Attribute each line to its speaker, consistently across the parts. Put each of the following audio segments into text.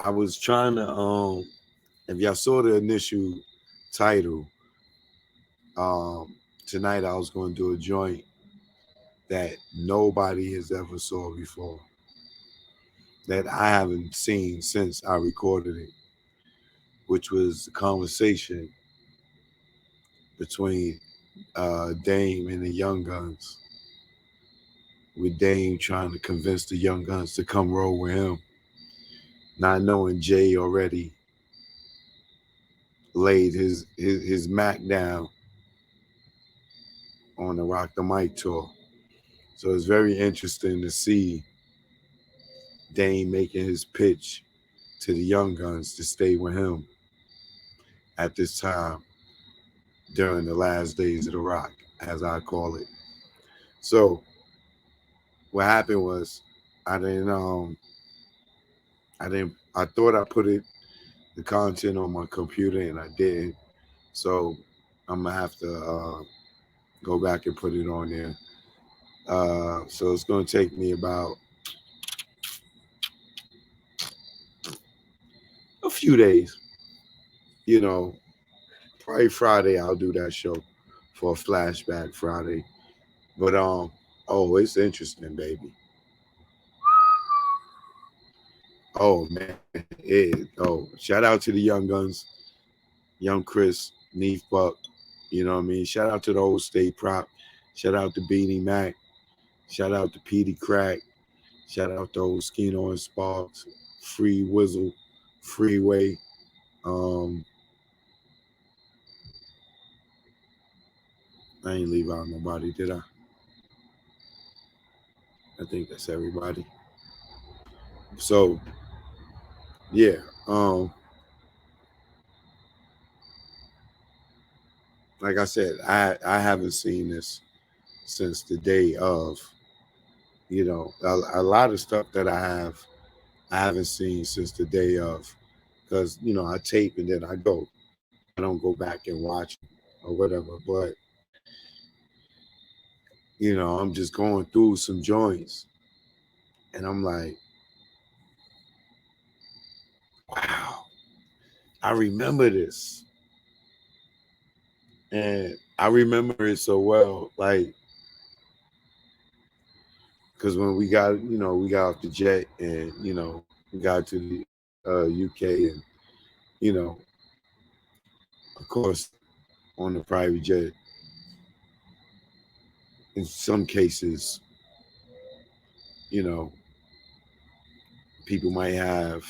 Speaker 1: I was trying to if y'all saw the initial title, um tonight I was going to do a joint that nobody has ever saw before, that I haven't seen since I recorded it, which was the conversation between Dame and the Young Guns, with Dame trying to convince the Young Guns to come roll with him, not knowing Jay already laid his Mac down on the Rock the Mic tour. So it's very interesting to see Dame making his pitch to the Young Guns to stay with him at this time during the last days of the Rock, as I call it. So what happened was I didn't I thought I put it the content on my computer and I didn't. So I'm gonna have to go back and put it on there. So it's gonna take me about a few days, you know, probably Friday I'll do that show for a flashback Friday. But oh, it's interesting, baby. Oh man, shout out to the Young Guns, Young Chris, Neef Buck. You know what I mean? Shout out to the old state prop. Shout out to Beanie Mac. Shout out to Petey Crack. Shout out to old Skino and Sparks. Free Whizzle, Freeway. Um, I ain't leave out nobody, did I? I think that's everybody. So yeah, um, like I said, I haven't seen this since the day of. You know, a lot of stuff that I haven't seen since the day of, because you know I tape and then I go. I don't go back and watch or whatever. But you know, I'm just going through some joints, and I'm like, wow, I remember this, and I remember it so well, like because when we got off the jet, and we got to the UK, and you know, of course, on the private jet, in some cases, you know, people might have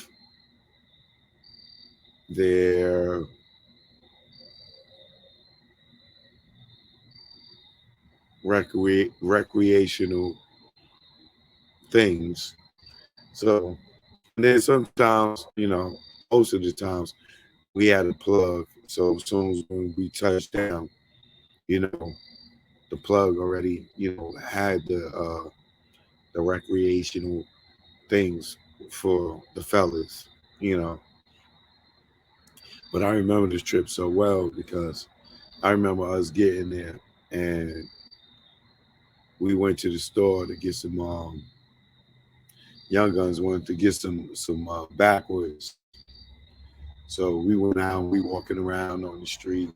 Speaker 1: their recreational things. So, and then sometimes, most of the times, we had a plug. So as soon as when we touched down, you know, the plug already, had the recreational things for the fellas, you know. But I remember this trip so well because I remember us getting there and we went to the store to get some Young Guns wanted to get some backwoods. So we went out, we walking around on the street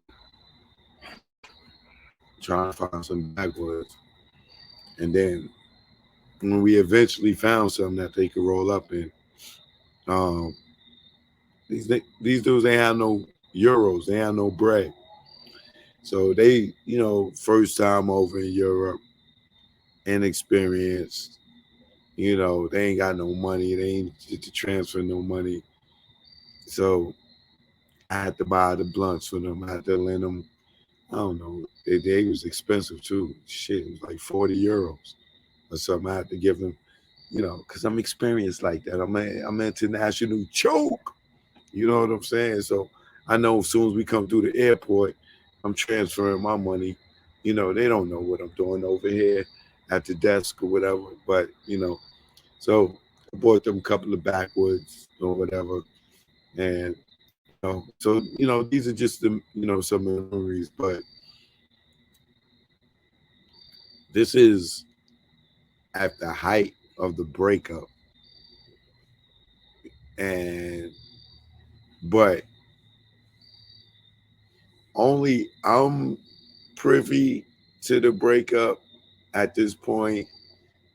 Speaker 1: trying to find some backwoods. And then when we eventually found something that they could roll up in, um, these dudes they had no euros, they had no bread. So they, first time over in Europe, inexperienced, they ain't got no money, they ain't get to transfer no money. So I had to buy the blunts for them. I had to lend them, I don't know, they was expensive too. Shit, it was like 40 euros or something. I had to give them, because I'm experienced like that. I'm international choke. You know what I'm saying? So I know as soon as we come through the airport, I'm transferring my money. They don't know what I'm doing over here at the desk or whatever. But, so I bought them a couple of backwoods or whatever. And, so, these are just the, some memories. But this is at the height of the breakup. And But only I'm privy to the breakup at this point.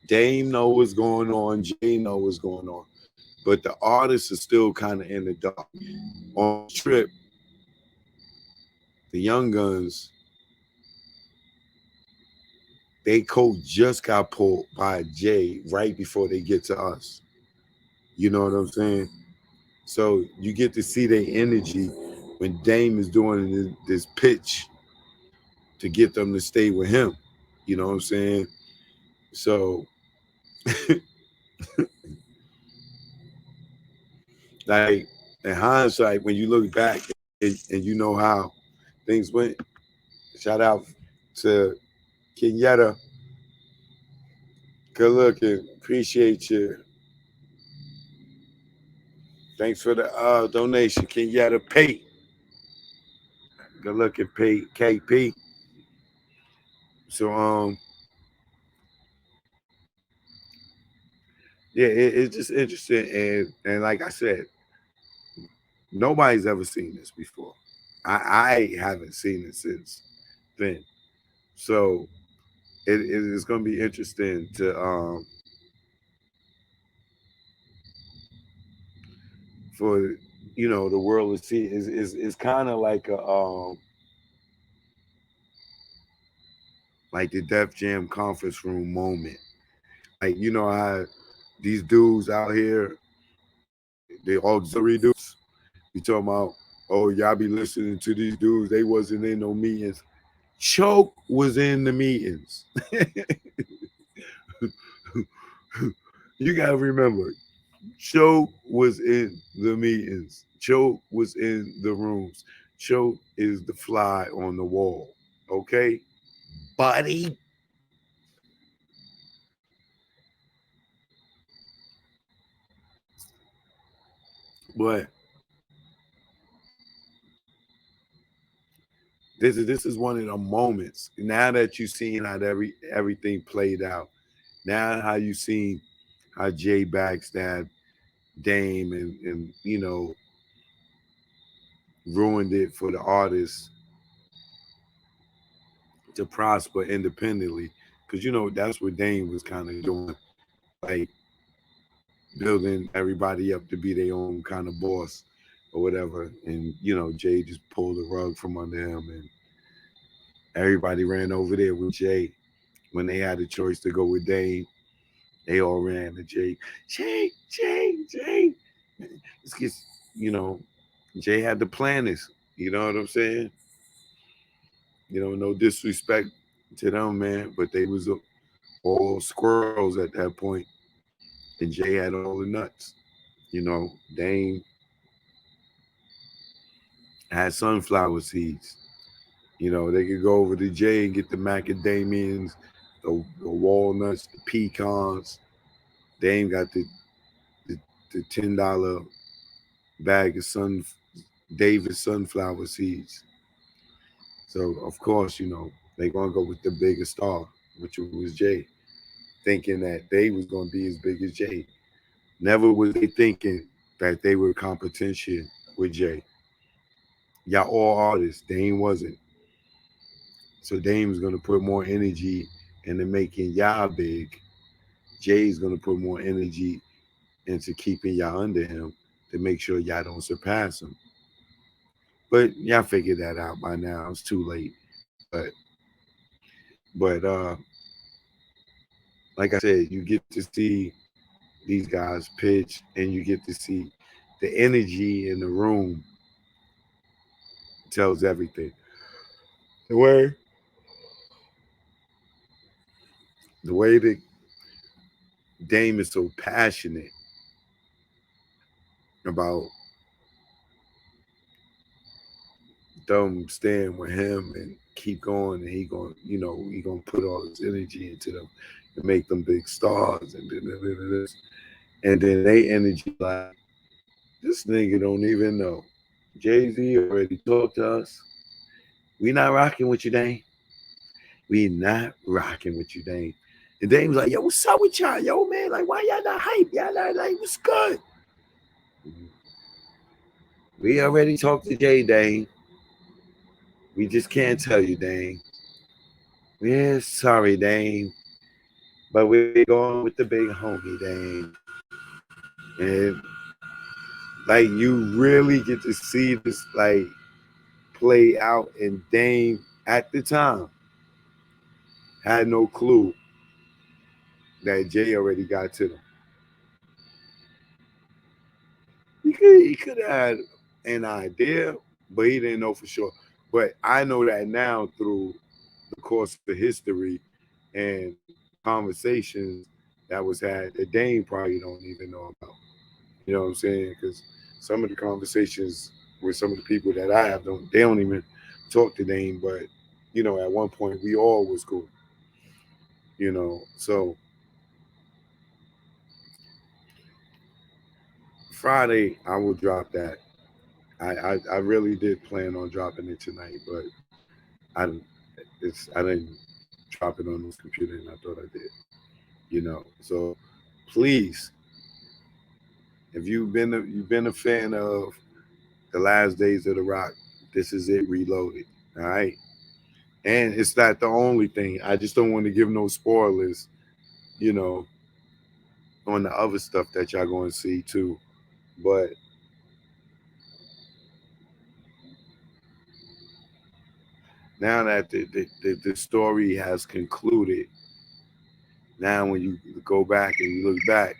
Speaker 1: Dame know what's going on. Jay know what's going on. But the artists are still kind of in the dark. On this trip, the Young Guns, they coat just got pulled by Jay right before they get to us. You know what I'm saying? So you get to see their energy when Dame is doing this pitch to get them to stay with him. You know what I'm saying? So, like, in hindsight, when you look back and you know how things went, shout out to Kenyatta. Good looking. Appreciate you. Thanks for the donation. Kenyatta Pate. Good looking Pate. KP. So yeah, it's just interesting, and like I said, nobody's ever seen this before. I haven't seen it since then. So it is going to be interesting to for the world to see. Is kind of like the Def Jam conference room moment. Like, how these dudes out here, the auxiliary dudes, you talking about, oh, y'all be listening to these dudes, they wasn't in no meetings. Choke was in the meetings. You gotta remember, Choke was in the meetings. Choke was in the rooms. Choke is the fly on the wall. Okay, buddy. But this is one of the moments. Now that you've seen how everything played out, now how you seen how Jay backstabbed Dame and ruined it for the artists to prosper independently, because that's what Dame was kind of doing, like building everybody up to be their own kind of boss or whatever. And Jay just pulled the rug from under him, and everybody ran over there with Jay. When they had a choice to go with Dame, they all ran to Jay. Jay. It's just, Jay had to plan this. You know what I'm saying? No disrespect to them, man, but they was all squirrels at that point, and Jay had all the nuts. Dame had sunflower seeds. They could go over to Jay and get the macadamians, the walnuts, the pecans. Dame got the $10 bag of Davis sunflower seeds. So of course, they gonna go with the biggest star, which was Jay, thinking that they was gonna be as big as Jay. Never was they thinking that they were competition with Jay. Y'all all artists. Dame wasn't. So Dame's gonna put more energy into making y'all big. Jay's gonna put more energy into keeping y'all under him to make sure y'all don't surpass him. But y'all figured that out by now. It's too late. But like I said, you get to see these guys pitch, and you get to see the energy in the room tells everything. The way that Dame is so passionate about them staying with him and keep going, and he gonna put all his energy into them and make them big stars, and then they energy like, this nigga don't even know. Jay-Z already talked to us. We not rocking with you, Dame. We not rocking with you, Dame. And Dame's like, yo, what's up with y'all? Yo, man, like, why y'all not hype? Y'all not like, what's good? We already talked to Jay, Dane. We just can't tell you, Dane. We're sorry, Dane. But we're going with the big homie, Dane. And like you really get to see this like play out, and Dane at the time had no clue that Jay already got to them. He could have had an idea, but he didn't know for sure. But I know that now through the course of history and conversations that was had that Dane probably don't even know about. You know what I'm saying? Because some of the conversations with some of the people that I have don't even talk to Dane, but at one point we all was cool. So Friday I will drop that. I really did plan on dropping it tonight, but I didn't drop it on this computer, and I thought I did. So please, if you've been a fan of the last days of the Rock, this is it reloaded. All right. And it's not the only thing. I just don't want to give no spoilers, you know, on the other stuff that y'all going to see too. But now that the story has concluded, now when you go back and you look back,